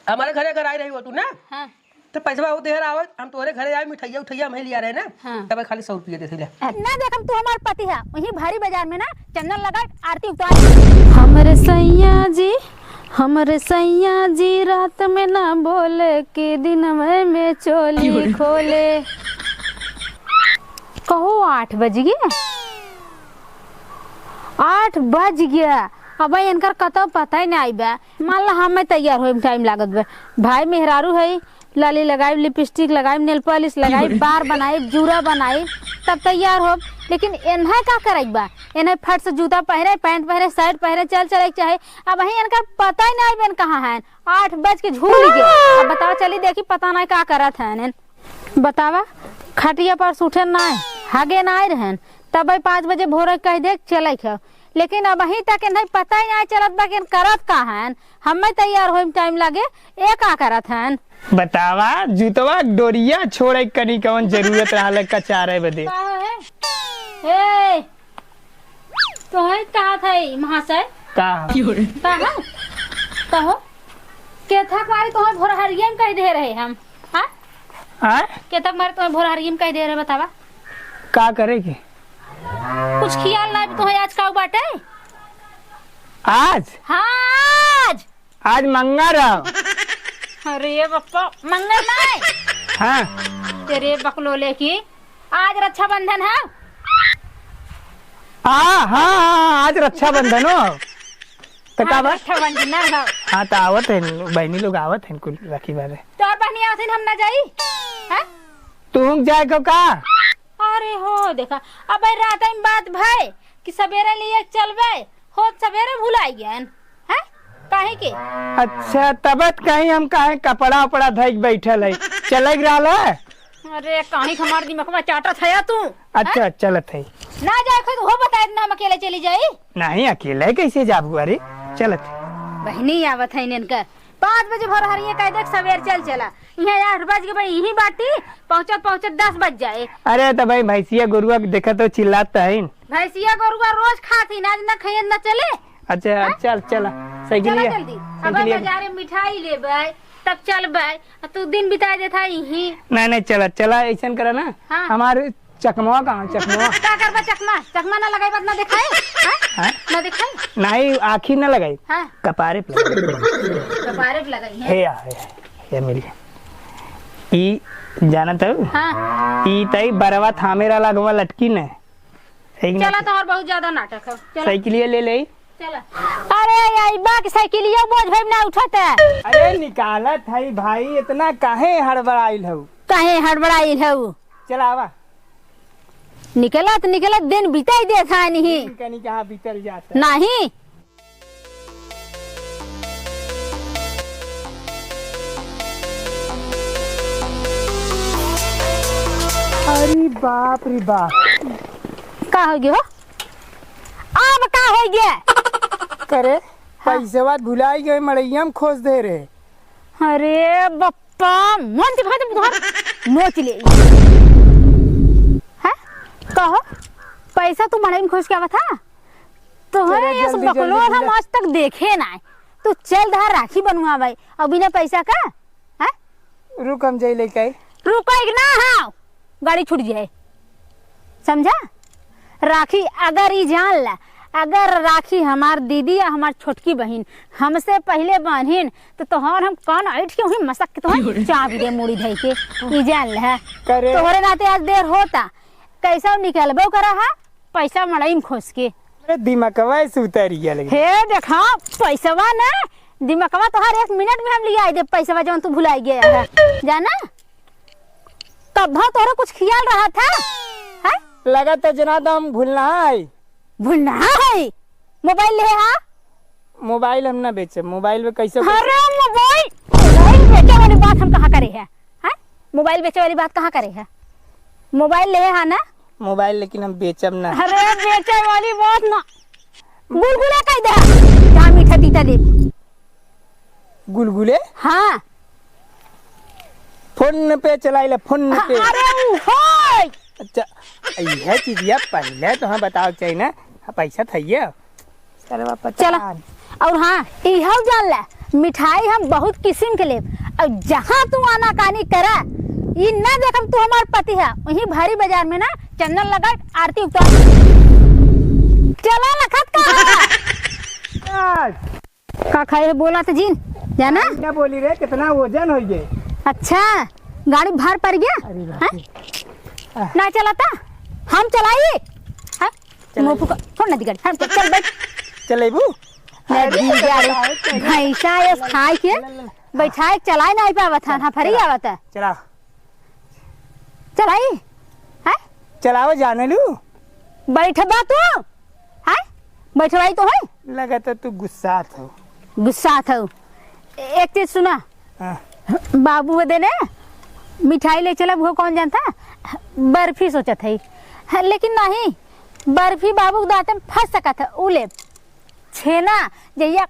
हमारे घरे अगर आई रही हो तू ना हाँ तो पैसा वो देहर आवत हम तोरे घरे आए मिठाइया उठैया में लिया रहे ना हाँ। तब खाली 100 रुपया देते ले ना देखम तू हमार पति है वही भारी बाजार में ना चंदन लगा आरती उतार। हमरे सैया जी रात में ना बोले कि दिन में चोली खोले। कहो 8 बज गया 8 बज गया अब इनकर कतौ पता ही नहीं आई बा। मान ला हमें तैयार हो टाइम लागत बा भाई मेहरारू है लाली लगाई लिपस्टिक लगाई नेल पॉलिश लगाई बार बनाई जूरा बनाई तब तैयार हो लेकिन इन्हें का करे बा इन्हें फट से जूता पहने पैंट पहने शर्ट पहने चल चले चाहे अब वही इनका पता ही नहीं बन कहाँ है 8 बज के झूल गए। अब बताओ चली देखी पता नहीं का करत है बतावा खटिया पर उठे ना हागे ना आए रहन तब 5 बजे भोर कह दे चले ख लेकिन अब वहीं तक नहीं पता ही नहीं चलत बा कि करत का है हमें तैयार हो टाइम लगे ए का करत है बतावा जूतवा डोरिया छोड़े कनी कौन जरूरत रहल कचारे बदे ए तो है कहा था महाशय का कहो के था मारे तो भोर हरिये में कह दे रहे हम हां हां के तक मारे तो भोर हरिये में कह दे रहे बतावा का करे के कुछ ख्याल नहीं तो है आज का बाटे आज हाँ आज मंगर अरे बप्पा मंगल नहीं हाँ तेरे बकलोले की आज रक्षाबंधन है। हाँ आज रक्षाबंधन हो तो का बात रक्षाबंधन है हाँ तो आवत है बहनी लोग आवत है कुल राखी बारे तो और बहनी आवत हम ना जाई हैं तू जाए को का अरे हो देखा अब रात में बात भाई कि सवेरे लिए चलबे हो सवेरे भुलाई गए हैं काहे के अच्छा तबत कहीं हम काहे कपड़ा उपड़ा धइक बैठल है चले रहल है अरे कहीं हमार दिमाग में चाटा था तू अच्छा चलत है ना जाए खुद हो बता ना हम अकेले चली जाई नहीं अकेले कैसे जाबू अरे चलत बहनी आवत है इनका 5 बजे भोर हरिये कह दे सवेर चल चला यहाँ 8 बज के भाई यही बाटी पहुँचत 10 बज जाए। अरे तो भाई भैंसिया गुरुआ देखा तो चिल्लाता है भैंसिया गुरुआ रोज खाती ना न खाए न चले। अच्छा चल चला चला जल्दी अब बाजारे मिठाई लेबै तब चलबै तू दिन बिता देता यही नहीं चला ऐसा करा ना हाँ। हमारे चकमवा कहाँ चकमवा क्या करबा चकमा ना लगाई बात ना दिखाए ना दिखाए नहीं आखिर ना लगाई हाँ कपारे पे लगाई है मिली ई जाना तो हाँ ई तई बरवा थामेरा लगवा लटकी न चला तो और बहुत ज्यादा नाटक है साइकिलिया ले ले चला अरे यार बाक साइकिलिया बोझ भाई ना उठाता अरे निकालत है भाई इतना काहे हड़बड़ाइल हो चला आवा निकलत दिन बिताई दे था नहीं कहीं कहाँ बीतल जाता नहीं अरे बाप रे बाप का हो गया अब का हो गया करे पैसा भुलाई गए मड़ैया में खोज दे रहे अरे बप्पा मन से भात बुधार नोच ले है कहो पैसा तू मड़ई में खोज के आवा था तो है ये सब बकलो हम आज तक देखे ना तू चल धा राखी बनवा भाई अब बिना पैसा का है रुक हम जाई लेके रुको एक ना हां गाड़ी छूट जाए समझा राखी अगर ही जान ला अगर राखी हमार दीदी या हमार छोटकी बहन हमसे पहले बहन तो तोहर हम कौन ऐठ के वही मसक के तो चाबी दे मुड़ी धई के ई जान ला तोहरे नाते आज देर होता कैसा निकलबो करा है पैसा मड़ई में खोस के अरे दिमागवा से उतर गया लेकिन हे देखा पैसावा ना दिमागवा तोहर 1 मिनट में हम लिया दे पैसावा जौन तू भुलाई गया है जाना तब तोहरा कुछ ख्याल रहा था है लगा तो जना तो हम भूलना है मोबाइल ले हा मोबाइल हम ना बेचे मोबाइल में कैसे अरे मोबाइल बेचे वाली बात हम कहाँ करे हैं मोबाइल बेचे वाली बात कहाँ करे है मोबाइल ले हा ना मोबाइल लेकिन हम बेचब ना अरे बेचे वाली बात ना गुलगुला कह दे जहाँ मीठा तीता दे गुलगुले हाँ फोन पे चलाइले फोन पे अरे होय अच्छा यह चीज या पहले तो हम बताओ चाहिए ना पैसा था ये चला और हाँ इहो जान ले मिठाई हम बहुत किस्म के लेब। और जहाँ तू आनाकानी करा ये ना देखम तू हमार पति है, वहीं भारी बाजार में ना चंदन लगा आरती उतार। चला लखत का खाए बोला तो जीन जाना क्या बोली रे, कितना वजन हो गए? अच्छा गाड़ी भार पड़ गया अरे बाप रे। है? ना चलाता हम चलाइए छोड़ ना दी गाड़ी हम चल बैठ चलेबू? भैंसा ये खाए के बैठाए चलाए नहीं पावत है, फरी आवत है। चला चलाई है चलाओ जाने लू। बैठबा तू है बैठवाई तो है लगा तो तू गुस्सा था। गुस्सा था। एक चीज सुना हाँ। बाबू बदे ने मिठाई ले चला वो कौन जानता, बर्फी सोचा थी लेकिन नहीं, बर्फी बाबू दांत में फंस सका था। उले छेना जैया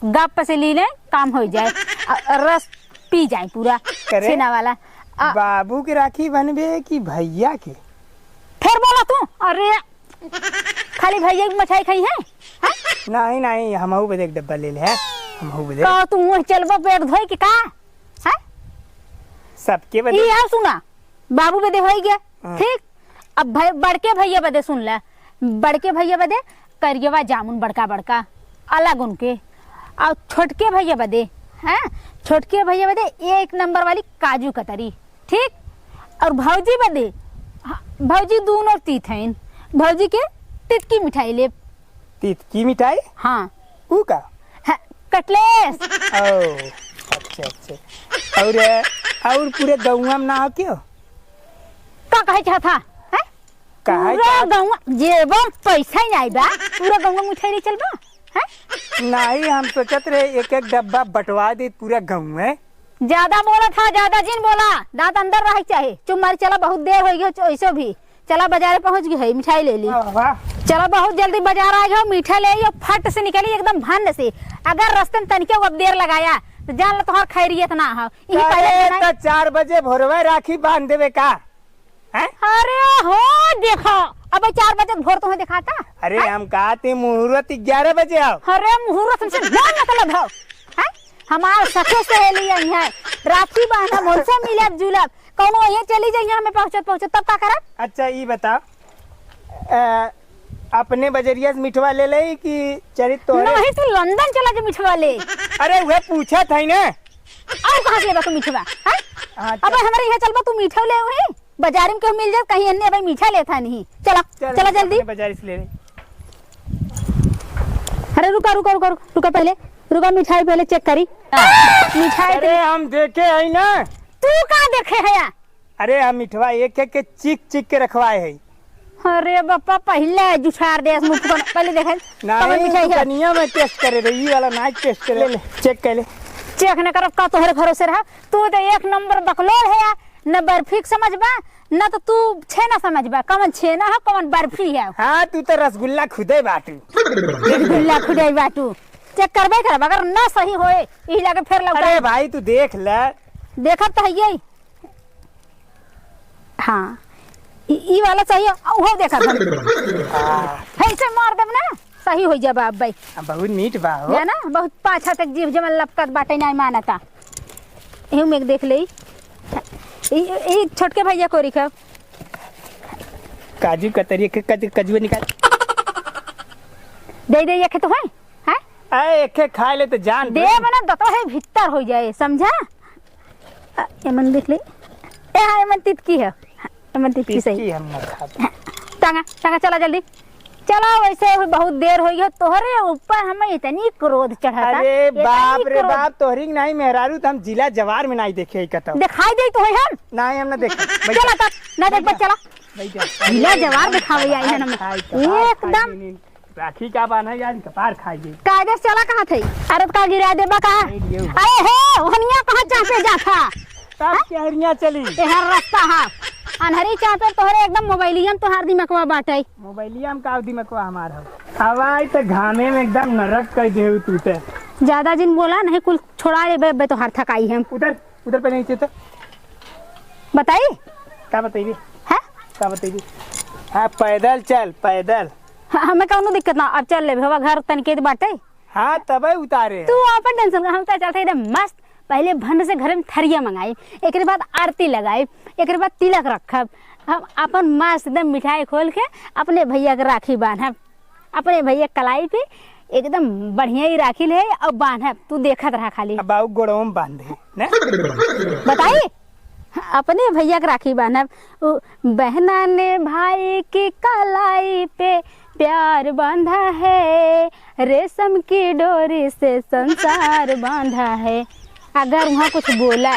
गप से ली ले काम हो जाए, रस पी जाए पूरा छेना वाला। बाबू की राखी बनबे कि भैया की? फिर बोला तू अरे खाली भैया की मिठाई खाई है? नहीं नहीं हमहू बदे एक डब्बा ले ले है। हमहू बदे का तू वही चलबा पेट धोई के का है? सबके बदे ये सुना बाबू बदे हो गया ठीक। अब बड़के भैया बदे सुन ले, बड़के भैया बदे करियवा जामुन बड़का बड़का अलग उनके, और छोटके भैया बदे हैं छोटके भैया बदे एक नंबर वाली काजू कतरी ठीक। और भौजी बदे भौजी दोनों तीत हैं, भौजी के तितकी मिठाई ले। तितकी मिठाई? हाँ ऊ का कटलेस। ओ अच्छा अच्छा। और पूरे गौवा में ना हो क्यों? का कहे चाहता है? पूरा गौवा जेबा पैसा ही नहीं बा, पूरा गौवा मिठाई ले चलबा है? नहीं हम सोचत रहे एक एक डब्बा बंटवा दे पूरा गाँव में। ज्यादा बोला था, ज्यादा जिन बोला, दांत अंदर रह चाहे चुप मार। चला बहुत देर हो गई ऐसे भी, चला बाजार पहुंच गई, मिठाई ले ली। चला बहुत जल्दी बाजार आ गया, मिठाई ले फट से निकली एकदम भंड से। अगर रास्ते में तनिके अब देर लगाया तो जान लो तुम्हार खैरियत ना हो। तो 4 बजे भोरवा राखी बांध देवे का है? अरे हो देखो अब 4 बजे भोर तुम्हें दिखाता। अरे हम कहते मुहूर्त 11 बजे आओ। अरे मुहूर्त से क्या मतलब हो? हमार सखे सहेली है राखी बांधा मोलसे मिलब जुलब कौनो ये चली जाइए हमें पहुंचत तब का करब? अच्छा ये बताओ अपने बजरिया से मिठवा ले ले कि चरित तो नहीं तू लंदन चला जा मिठवा ले। अरे वह पूछा था ना और कहां से लेबा तू मिठवा है? अब हमारे यहाँ चलबा तू मीठा ले वही बाजार में क्यों मिल जाए कहीं अन्य भाई मीठा लेता नहीं। चला चला जल्दी बाजार से ले ले। अरे रुका रुका रुका रुका पहले रुका, मिठाई पहले चेक करी मिठाई। अरे हम देखे है ना। तू कहाँ देखे है यार? अरे हम मिठवा एक एक के चिक चिक के रखवाए है। अरे बापा पहले जुठार दे मुंह को पहले देखे नहीं कनिया में टेस्ट करे रे, ये वाला ना टेस्ट करे ले चेक कर ले। चेक न करब का तोहरे भरोसे रहा, तू तो एक नंबर बकलोल है न बर्फी समझबा न तो तू छेना समझबा, कौन छेना है कौन बर्फी है। हाँ तू तो रसगुल्ला खुदे बाटू। रसगुल्ला खुदे बाटू चेक करबे करब, अगर ना सही होए यही लगे फिर लग। अरे भाई तू देख ले। देखत तो है यही। हाँ ई वाला सही हो देखा ऐसे मार देब ना सही हो जाबा। अब भाई बहुत मीठ बा हो है ना, बहुत पाछा तक जीव जमल लपकत बाटे नहीं मानता। एहू में देख ले ई छोटके भैया को रिखब काजू कतरी के कजुए निकाल दे दे एक तो है अरे एक खा ले तो जान दे बना दतो है भीतर हो जाए समझा। एमन देख ले ए हां एमन तितकी है, एमन तितकी सही हम ना खाते। टांगा टांगा चला जल्दी चला। वैसे बहुत देर हो गई तोहरे ऊपर हमें इतनी क्रोध चढ़ा। अरे बाप रे बाप तोहरी नहीं मेहरारू तो हम जिला जवार में नहीं देखे कतो दिखाई दे तो है हम नहीं हम ना देखे। चला तक ना देख चला जिला जवार दिखावे आई है हम एकदम राखी का बाना यार कपार खाइए कायदे चला कहां थे? अरे का गिरा देबा का? अरे हे ओहनिया कहां चाहते जाथा तब केहरिया चली एहर रास्ता हा अनहरी चाहते तोहरे एकदम मोबाइलियन तोहार दिमकवा बाटे। मोबाइलिया में का दिमकवा हमार हो हवाई तो घामे में एकदम नरक कर दे तू ते। ज्यादा दिन बोला नहीं कुल छोड़ा बे तो हर थकाई हम। उधर उधर पे नहीं चाहिए तो बताई क्या बताइए है क्या बताइए। हाँ पैदल चल पैदल हमें कौनो दिक्कत ना, अब चल ले भवा घर तनके बाटे हाँ तबे उतारे तू अपन टेंशन हम तो चलते एकदम मस्त। पहले भंड से घर में थरिया मंगाई, एक बाद आरती लगाई, एक बाद तिलक रखब, हम अपन मस्त एकदम मिठाई खोल के अपने भैया के राखी बांधब, अपने भैया कलाई पे एकदम बढ़िया ही राखी ले और बांधब। तू देखत रहा खाली। बाबू गोड़ों में बांधे ना बताइए अपने भैया के राखी बांधब। बहना ने भाई की कलाई पे प्यार बांधा है, रेशम की डोरी से संसार बांधा है। अगर वहाँ कुछ बोला,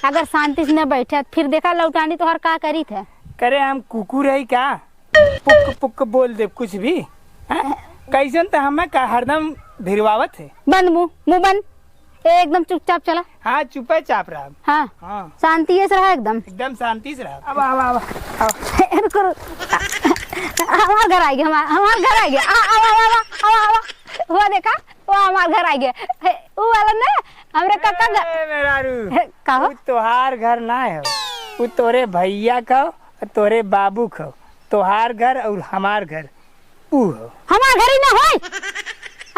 अगर शांति से न बैठा, फिर देखा लौटानी तो हर का करी थे। करे हम कुकुर है क्या, पुक पुक बोल दे कुछ भी। कैसन तो हमें हरदम भिरवावत है। बंद मुंह बंद, एकदम चुपचाप चला। हाँ चुपे चाप रहा। हाँ हाँ शांति से रहा एकदम। एकदम शांति से रहा। अब अब हमार घर आ गया, हमार घर आ गया। वो देखा वो हमार घर आ गया। वो वाला ना हमरे काका का तोहार घर ना है, वो तोरे भैया का और तोरे बाबू का। तोहार घर और हमार घर ऊ हो। हमार घर ही ना होय।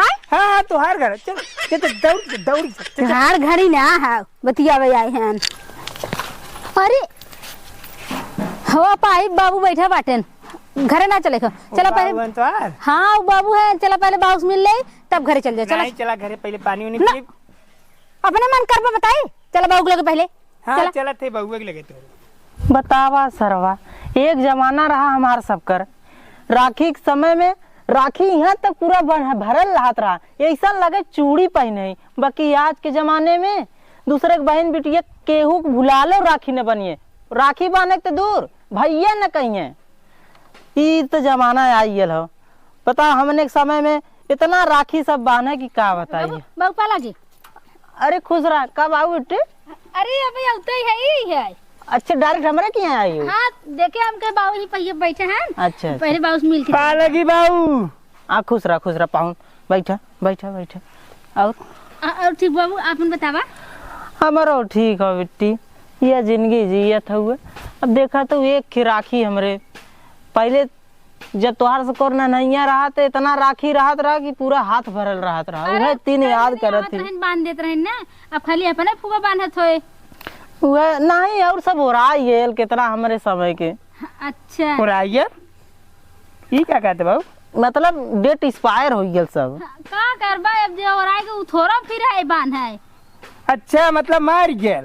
हाँ हाँ तोहार घर। चल चल दौड़ तोहार घर ही ना है, बतियावे आए हैं। अरे हवा पाई बाबू बैठा बाटन, घरे ना चले खो। चला पहले। हाँ वो बाबू है, चला पहले बाबू से मिल ले तब घरे चल जाए। चला चला घरे पहले पानी उनी पी। अपने मन कर पे बताई। चला बाबू के लगे पहले। हाँ चला थे बउआ के लगे तो। बतावा सरवा, एक जमाना रहा हमार सबकर। राखी के समय में राखी यहाँ तक पूरा भरल रहत रहा, ऐसा लगे चूड़ी पहने। बाकी आज के जमाने में दूसरे के बहन बिटिया केहू भुला लो राखी न बनिए, राखी बांधे तो दूर भैया न कहिए। ई तो जमाना आइल हो। पता हमने के समय में इतना राखी सब बांधे की का बताइए। बाबू पाला जी। अरे खुश रहा। कब आओ बेटे? अरे अभी आते ही है। अच्छा डायरेक्ट हमारे के यहाँ आई हो? हाँ देखे हमके बाबू जी पहिए बैठे हैं। अच्छा पहले बाबू से मिल के लगी बाबू। खुश रहा पाहुन। बैठा बैठा बैठा। और ठीक बाबू आपन बतावा। हमारो ठीक हो बेटी, ये जिंदगी जियत हुए। अब देखा तो एक की राखी हमरे पहले जब तोहार से कोरोना नहीं रहा तो इतना राखी राहत रहा कि पूरा हाथ भरल राहत रहा। वह तीन याद करत थी। बांध देत रहे ना, अब खाली अपने फुगा बांधत होए। वह नहीं और सब हो रहा है कितना हमारे समय के। अच्छा हो रहा है ये क्या कहते बाबू? मतलब डेट एक्सपायर हो गया सब। का करबा अब जो हो रहा है कि थोड़ा फिर है बांध है। अच्छा मतलब मार गया।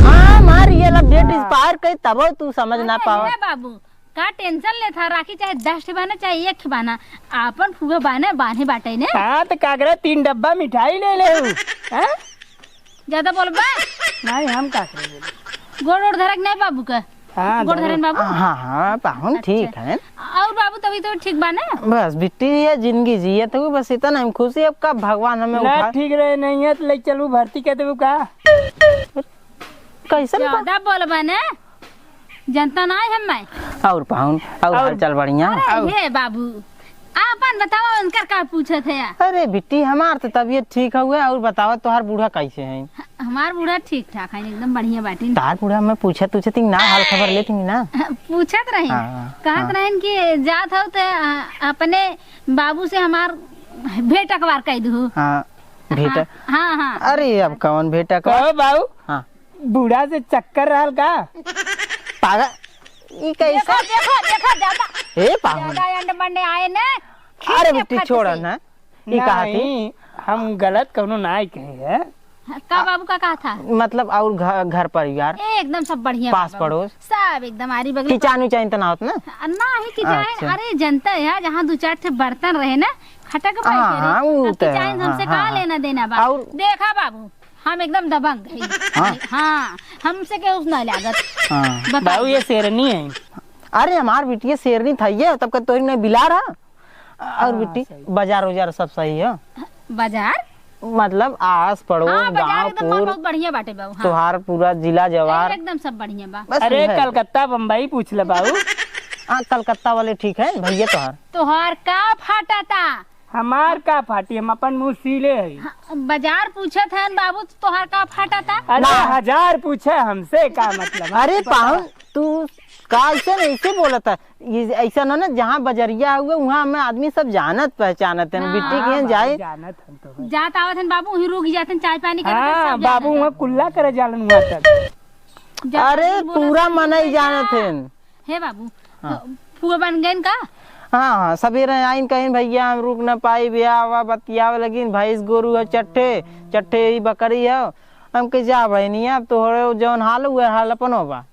हाँ मार ये लब डेट एक्सपायर कई तब तू समझ ना पावा। बाबू का टेंशन ले था, राखी चाहे 10 बाना चाहे 1 बाना, आपन फुगा बाने बांधे बाटे ने। हाँ तो कागरा 3 डब्बा मिठाई ले ले। ज्यादा बोलबा नहीं हम का करेंगे। गोड़ धरक नहीं बाबू का। हाँ गोड़ धरन बाबू। हाँ हाँ पाहुन ठीक है। और बाबू तभी तो ठीक बाना। बस बिट्टी ये जिंदगी जिये तो बस इतना हम खुशी। अब कब भगवान हमें उठा ठीक रहे नहीं है तो ले चलू भर्ती कहते वो का कैसे ज्यादा बोलबा ना, जनता ना है मैं। और पाहुन और हाल चाल बढ़िया। ये बाबू आपन बताओ उनकर का पूछत है। अरे बिट्टी हमार तो तबीयत ठीक हुआ। और बताओ तोहार बूढ़ा कैसे है? हमार बूढ़ा ठीक ठाक है, एकदम बढ़िया बाटी। तार बूढ़ा मैं पूछत तुझे ना हाल खबर लेती ना। पूछत रही कहत रहन कि जात हो तो अपने बाबू से हमार भेंट अखबार कह दू। हाँ भेंट। हाँ हाँ। अरे अब कौन भेंट कहो बाबू? हाँ बूढ़ा से चक्कर रहल का पागल ये कैसा? देखो ज्यादा ए पाहुन ज्यादा अंडे बंडे आए ना। अरे बिट्टी छोड़ ना। ये कहा थी हम गलत कौनो ना कहे है। का बाबू का कहा था? मतलब और घर परिवार एकदम सब बढ़िया, पास पड़ोस सब एकदम आरी बगल। किचान उचान तो ना होत ना? ना ही किचान। अरे जनता है जहाँ 2-4 ठे बर्तन रहे ना खटक हाँ, किचान हमसे कहा लेना देना बा। और देखा बाबू हम एकदम दबंग है। हाँ हमसे के उस ना लागत। बाबू ये शेरनी है। अरे हमार बिटिया शेरनी था ये तब का तोरी ने बिला रहा। और बिट्टी बाजार उजार सब सही है? बाजार मतलब आस पड़ोस गाँव बहुत बढ़िया बाटे बाबू। तोहार पूरा जिला जवार एकदम सब बढ़िया बा। अरे कलकत्ता बम्बई पूछ ले बाबू। हाँ कलकत्ता वाले ठीक है भैया। तोहार का फाटा था? हमार का फाटी, हम अपन मुँह सीले है। बाजार पूछत है बाबू तोहार का फाटा था? अरे 1000 पूछे हमसे का मतलब। अरे पाहुन तू ऐसे नहीं ऐसे बोला था ये ऐसा ना जहाँ बजरिया हुए वहाँ हमें आदमी सब जानत पहचानत है बिट्टी के जाए जानत हम तो जात आवत हन बाबू वहीं रुक जाते चाय पानी करते हाँ सब बाबू वहाँ कुल्ला करे जालन वहाँ तक जात अरे आदमी बोला पूरा सब मन ही रुक जानत जाए। है हे बाबू फुआ बन गए का हाँ हाँ सवेरे आइन कहीं भैया हम रुक न पाई ब्याह हुआ बतियावे लगिन भैंस गोरू है चट्टे ही बकरी है हम के जा बहनी अब तो जौन हाल हुए हाल अपन होगा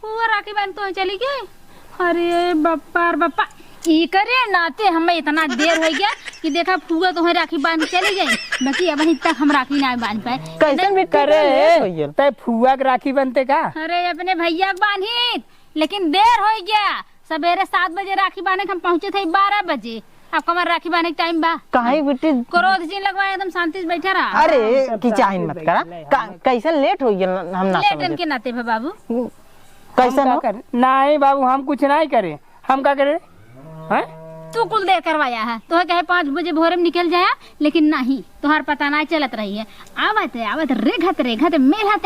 फुआ राखी बहन तो चली गई। अरे बप्पा ई करे नाते हमें इतना देर हो गया कि देखा फुआ तो राखी बांध चली गई बाकी अब तक हम राखी ना बांध पाए। कैसे भी करे तय फुआ के राखी बनते का अरे अपने भैया के बांधी लेकिन देर हो गया सवेरे 7 बजे राखी बांधे हम पहुंचे थे 12 बजे अब कमर राखी बांधे के टाइम बा कहीं बेटी क्रोध जी लगवाए एकदम शांति से बैठा रहा। अरे की चाहिन मत करा कैसे लेट हो गया हम ना लेटन के नाते पे बाबू कैसे हो नहीं बाबू हम कुछ नहीं करे हम क्या करे हैं तू कुल देर करवाया है तो कहे 5 बजे भोरे में निकल जाया लेकिन नहीं तुहार पता नहीं चलत रही है आवत रेघत मेलहत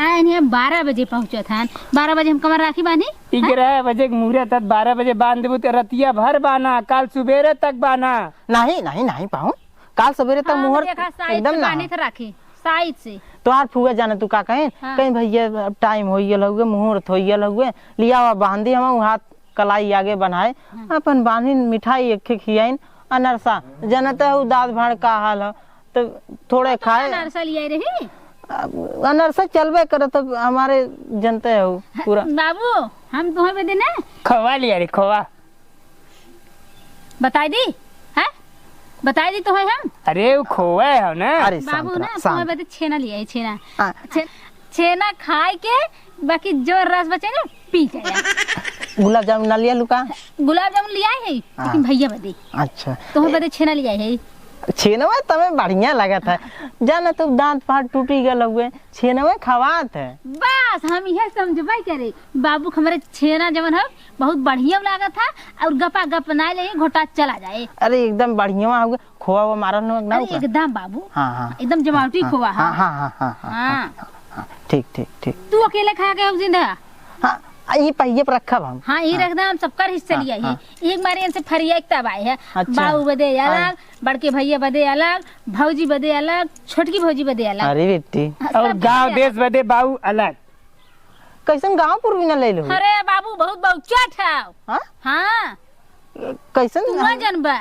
आए 12 बजे पहुंचे था 12 बजे हम कमर राखी बांधी 11 बजे मुहूर्त 12 बजे बांध देबू तो रतिया भर बाना काल सुबेरे तक बाना नहीं पाऊँ काल सवेरे तक मुहूर्त एकदम ना बांधी राखी साइड से तोहार फुआ जाने तू का कहें कहीं भैया टाइम हो गया हुए मुहूर्त हो गया हुए लिया हुआ बांधी हम हाथ कलाई आगे बनाए अपन बांधी मिठाई एक खियाइन अनरसा जनता है दाद भाड़ का हाल है तो थोड़े खाए अनरसा लिया रही अनरसा चलबे करे तो हमारे जनते है पूरा बाबू हम तुम्हें बदे ना खोवा लिया रे खोवा बताई दी है बताई दी तो है हम अरे वो खोवा है ना अरे बाबू ना शांत तुम्हें बदे छेना लिया है छेना खाए के बाकी जो रस बचे ना पी जाए गुलाब जामुन ना लिया लुका गुलाब जामुन लिया है लेकिन भैया बदे अच्छा तुम्हें बदे छेना लिया है छेनवा तमें बढ़िया लगा था जाना तो दांत फाट टूटी गल हुए छेनवा खवात है बस हम यह समझबाई करे बाबू हमारे छेना जवन है बहुत बढ़िया लगा था और गपा गप ना ले घोटा चला जाए। अरे एकदम बढ़िया हुआ खोआ हुआ मारा ना अरे एकदम बाबू हाँ एकदम जमावटी खोआ हाँ ठीक तू अकेले खा के जिंदा हाँ ये पहिए पर रखा हम हाँ ये रख हम सबका हिस्सा लिया है एक बार इनसे फरिया एक तब आए है अच्छा। बाबू बदे अलग बड़के भैया बदे अलग भौजी बदे अलग छोटकी भौजी बदे अलग अरे बेटी और गांव देश बदे बाबू अलग कैसन गांव पूर्वी न ले लो अरे बाबू बहुत बहुचा था हाँ कैसन तू ना जनबा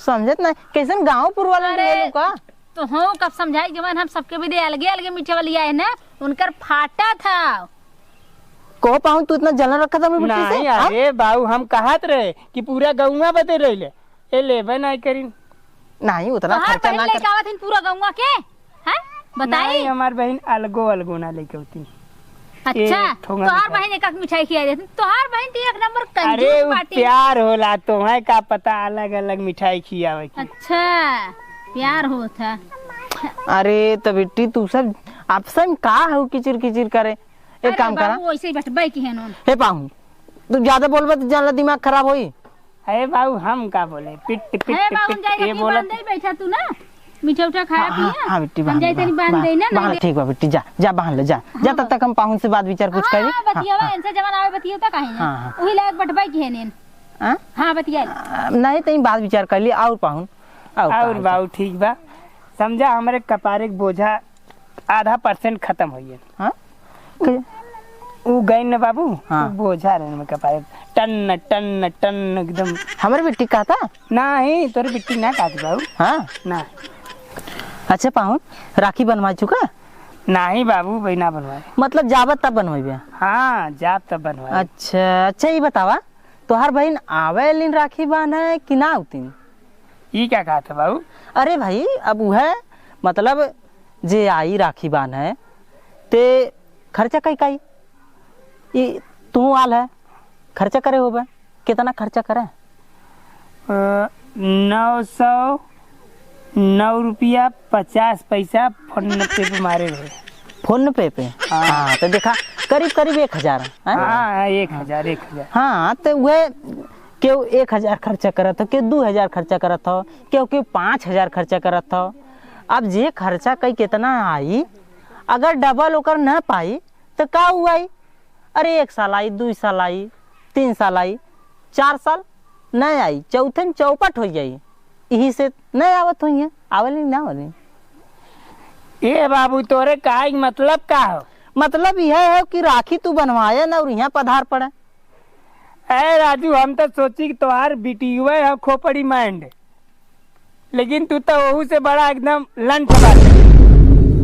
समझत नहीं कैसन गांव पूर्व वाला ले लो का तो हो कब समझाई जवन हम सबके बदे अलगे अलगे मीठे वाली आए ना उनकर फाटा था कहो पाऊं तू इतना जलन रखा था अपनी बेटी नहीं से अरे बाबू हम कहत रहे कि पूरा गौवा बदे रहे ए लेबे नहीं करी नहीं उतना खर्चा ना कर लेके आवत पूरा गौवा के हैं बताई नहीं हमार बहन अलगो ना लेके होती अच्छा ठोंगा तोहार मिठाई। बहन एक मिठाई खिया देती तोहार बहन तो एक नंबर अरे कंजूस वो पार्टी प्यार होला तुम्हें का पता अलग अलग मिठाई खियावे की अच्छा प्यार होता अरे तो बेटी तू सब आप सब का हो किचिर करे एक काम करा वैसे ही बैठबै की है नोन हे पाऊं तू ज्यादा बोलबे तो जानला दिमाग खराब होई अरे बाबू हम का बोले पिट है बाबू पिट जाई ये रखी बोलत बांध दे बैठा तू ना मीठा उठा खाया पिया हाँ बेटी हम जाई तनी बांध दे ना बांध ठीक बा बेटी जा बांध ले जा तब तक हम पाहुन से बात विचार कुछ करी हां बतियावा इनसे जवन आवे बतियाता काहे हाँ। ओही लायक बैठबै की है नेन हां हां बतिया नहीं तई बात विचार कर ली और पाहुन और बाबू ठीक बा समझा हमारे कपारे के बोझा % खत्म होइए हां उ गई न बाबू हाँ। उ बोझा रहे में कपारे टन एकदम हमारे बेटी का था नहीं तोरे बिट्टी ना काट बाबू हां ना अच्छा पाहुन राखी बनवा चुका नहीं बाबू बहना बनवाए मतलब जावत तब बनवाइबे हाँ जाप तब बनवाए अच्छा ये बतावा तोहार बहन आवे लिन राखी बांध है कि ना उतिन ये क्या कहा था बाबू अरे भाई अब वह मतलब जे आई राखी बांध है ते खर्चा कई ये तू आल है खर्चा करे हो बे कितना खर्चा करे 909 रुपया 50 पैसा फोन पे मारे हुए फोन पे हाँ तो देखा करीब 1,000 हाँ 1,000 हाँ तो वह क्यों 1,000 खर्चा करत हो क्यों 2,000 खर्चा करत हो क्यों 5,000 खर्चा करत हो अब जे खर्चा कई कितना आई अगर डबल होकर न पाई तो का हुआ अरे 1 साल आई, 2 साल आई, 3 साल आई, 4 साल नहीं आई, चौथे में चौपट हो जाई। यही से नहीं आवत हुई है, आवली ना आवली। ए बाबू तोरे कहे के मतलब का हो? मतलब यह है कि राखी तू बनवाया ना और यहाँ पधार पड़े। ए राजू, हम तो सोची कि तोहार बिटियुए है खोपड़ी माइंड, लेकिन तू तो वहू से बड़ा एकदम लंच बात।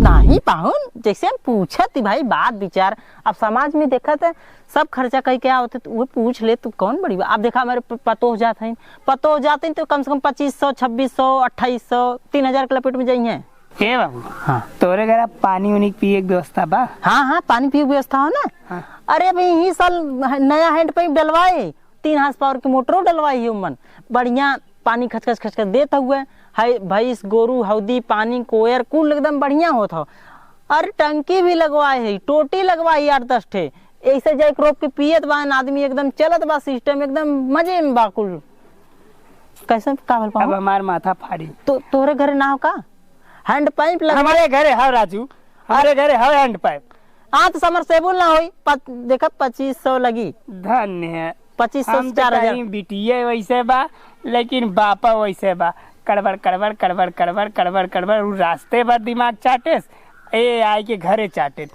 नहीं पाहुन, जैसे हम पूछा थी भाई बात विचार, अब समाज में देखा था सब खर्चा कहीं क्या होते तो वो पूछ ले तू कौन बड़ी बात। अब देखा हमारे पतो हो जाते हैं, पतो हो जाते हैं तो कम से कम 2500, 2600, 2800, 3000 के लपेट में जाइए। ए बाबू, हाँ तोरे घर पानी उनी पिए के व्यवस्था बा? हाँ हाँ, पानी पिए की व्यवस्था हो ना। हाँ। अरे भाई यही साल नया हैंड पंप डलवाए, 3 हाथ पावर की मोटरों डलवाई है मन, बढ़िया पानी खचखच खचखच देता हुआ है। भैंस गोरू हौदी पानी कोयर कुल एकदम बढ़िया होता हो। अरे टंकी भी लगवाए है, टोटी लगवाई 8-10 ठे, ऐसे जाए रोप के पियत बा आदमी, एकदम चलत बा सिस्टम, एकदम मजे में बा कुल। कैसे काबल अब पाऊं? हमार माथा फाड़ी। तो तोरे घर ना हो का हैंड पाइप लगा? हमारे घरे है राजू, हमारे घरे है हैंड पाइप। हाँ तो समरसेबुल ना होई, देखा 2500 लगी, धन्य है। 2500 हम से तो 4000। कहीं बिटिया वैसे बा, लेकिन बापा वैसे बा, कड़बड़ कड़बड़ कड़बड़ कड़बड़ कड़बड़ कड़बड़। उ रास्ते भर दिमाग चाटेस, ए आई के घरे चाटे।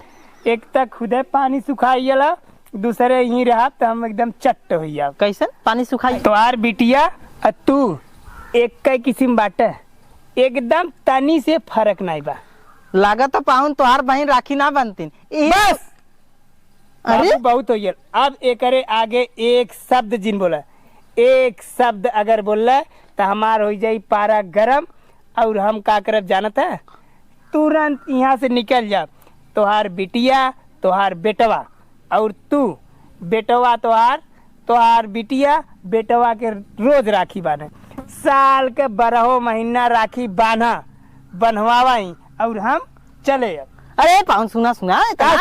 एक तक खुदे पानी सुखाइला, दूसरे यहीं रहा तो हम एकदम चट्ट होइया। कैसे पानी सुखाई? तोहार बिटिया और तू एक कई किस्म बाटे, एकदम तनी से फर्क नहीं बा। लागत तो पाहुन तोहार बहन राखी ना बनतीन। बस अरे बाबू बहुत हो गया। अब एकरे आगे एक शब्द जिन बोला, एक शब्द अगर बोला तो हमार हो जाई पारा गरम, और हम का करब जानत है? तुरंत यहाँ से निकल जा। तोहार बिटिया, तोहार बेटवा, और तू बेटवा तोहार, तोहार बिटिया बेटवा के रोज राखी बांधे। साल के 12 महीना राखी बांधा बनवाई, और हम चले। अरे पाहुन सुना सुना, का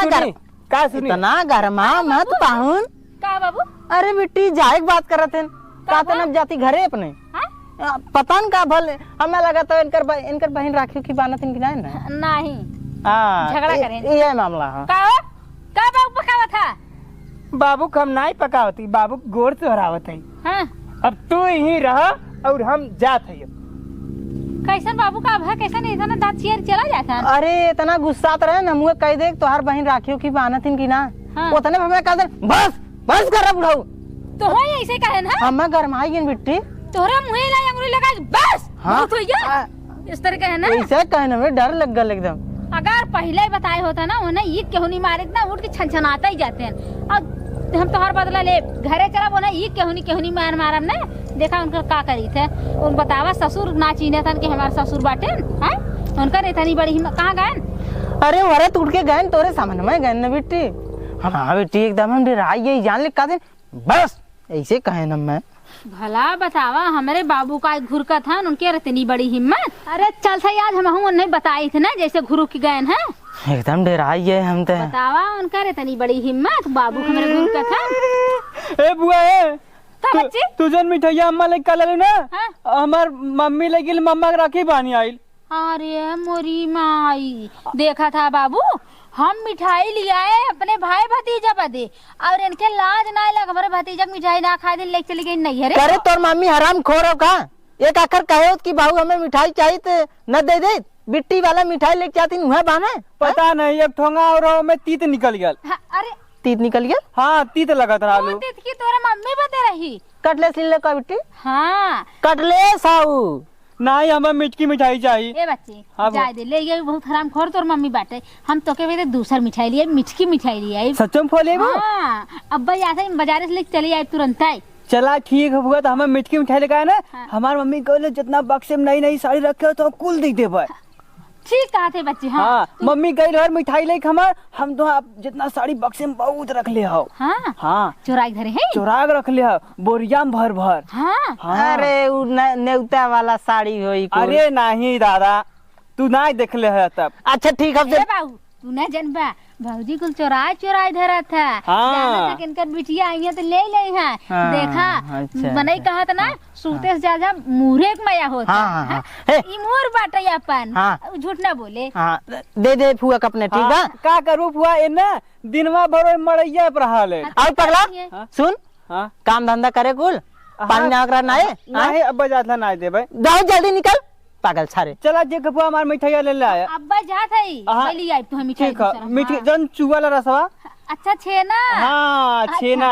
सुनी? इतना गरमा मत पाहुन। का बाबू? अरे बेटी जाए के बात करत हैं का तनब जाती घरे अपने। हाँ? पता न का भले हमें लगा तो इनकर बहन राखी की बानत इनकी नहीं ना। नहीं हाँ झगड़ा करें। ये मामला है। का बाबू पकावा था? बाबू कम नहीं पकावती, बाबू गोड़ से हरावत है। हाँ? अब तू यहीं रह और हम जात है। कैसन बाबू का भा कैसन ऐसा ना दांत चियर चला जाता? अरे इतना गुस्सा रहे ना, मुझे कह दे तोहार बहन राखियों की बानत इनकी ना। हाँ। उतने हमें कह दे बस बस कर बुढ़ाऊ। तो हो ऐसे कहे ना, हमें गरमाई गिन बेटी। तोरा मुंह ला अंगुली लगा बस। हाँ। बहुत होइया। इस तरह कहे ना। ऐसे कहने में डर लग गल एकदम। अगर पहले ही बताए होता ना उन्हें ईद केहू नहीं मारे ना, उठ के छनछनाता ही जाते हैं। और हम तोहर बदला ले घरे चला बोना ईद केहू नहीं मार मारम ने। देखा उनका का करी थे, उन बतावा ससुर ना चीने था कि हमारे ससुर बाटे हैं, उनका इतनी बड़ी हिम्मत कहाँ गए? अरे वरे टूट के गए तोरे सामने में गए ना बेटी। हाँ बेटी एकदम हम डराई यही जान ले का दिन बस ऐसे कहे ना मैं। भला बतावा हमारे बाबू का घुर का था, उनके इतनी बड़ी हिम्मत। अरे चल सही आज हम नहीं बताई थे ना जैसे घुरु की गए हैं। एकदम डराई है हम तो। बतावा उनका इतनी बड़ी हिम्मत, बाबू हमारे घुर का था। ए बुआ ए बच्ची तुझन मिठाइया अम्मा लेके कल ले ना। हाँ? हमार मम्मी लेके मम्मा के राखी बानी आइल। अरे मोरी माई देखा था बाबू, हम मिठाई लिया है अपने भाई भतीजा बदे, और इनके लाज ना लग हमारे भतीजा मिठाई ना खा दे लेके चली गई नहीं है। अरे तोर मम्मी हराम खोर हो का? एक आखिर कहे कि बाबू हमें मिठाई चाहिए तो न दे दे, बिट्टी वाला मिठाई लेके जाती वह बाने। पता नहीं एक ठोंगा और में तीत निकल गया। हाँ, अरे तीत निकल गया? हाँ तीत लगा था आलू। तीत की तोरा मम्मी बते रही। कटलेस ले का बिट्टी? हाँ कटलेस आऊ नहीं हमें मिर्ची मिठाई चाहिए। ए बच्ची हाँ जाए दे ले गई, बहुत हराम खोर तोर मम्मी बाटे। हम तो के भी दूसर मिठाई लिए, मिठकी मिठाई लिए। सच्चम फोले वो? हाँ अब्बा ऐसे बाजार से लेके चली आई तुरंत आई। चला ठीक है बुआ, तो हमें मिर्ची मिठाई लेके आए ना। हाँ। हमार मम्मी कहले जितना बक्से में नई नई साड़ी रखे हो तो कुल दे दे भाई। ठीक कहा थे बच्ची। हाँ, हाँ मम्मी गई हर मिठाई लेके हमार, हम तो आप जितना साड़ी बक्से में बहुत रख ले हो। हाँ हाँ चुराई घरे है। चुराग रख ले हो बोरिया में भर भर। हाँ हाँ। अरे उ नेवता वाला साड़ी होई कुल। अरे नहीं दादा तू नहीं देख ले है तब। अच्छा ठीक है ए बाबू तू ना जनबा भौजी कुल चोराए धरा था हाँ। जाना तक इनकर बिटिया आई है तो ले ले है हाँ, देखा अच्छा, मनई कहत ना सूते से ज्यादा मुहरे के माया होता हाँ, हाँ, हाँ? हे। ई मोर बाटे अपन हाँ। झूठ ना बोले हाँ दे फुआ के अपने ठीक बा। हाँ, का करू फुआ एना दिनवा भर मड़ैया पर रहल है। और पगला हाँ। सुन हाँ काम धंधा करे कुल पानी ना करा ना है नहीं अब बजात ना देबे। बहुत जल्दी निकल पागल छारे। चला जे फुआ हमार मिठाइया ले ले आया। अब्बा जात है हाँ। पहले आई तो हम मिठाई ठीक है दूसरा। मिठी हाँ। जन चुआ ला रसवा। अच्छा छेना हाँ छेना।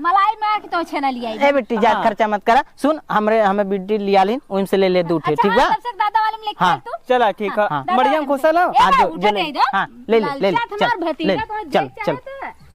मलाई मार के तो छेना लिया ए बेटी जा हाँ। खर्चा मत करा। सुन हमें बेटी लिया लीन उन से ले ले दूठे अच्छा ठीक बा। हाँ, तब तक दादा वाले में लेके हाँ। चल तू चला ठीक है हाँ। मरियम खुशल हो। हाँ, ए जो उठा ले दे दो हाँ ले ले ले ले लालचा तुम्हार चल ले भतीजा तो चल देख चल चाहत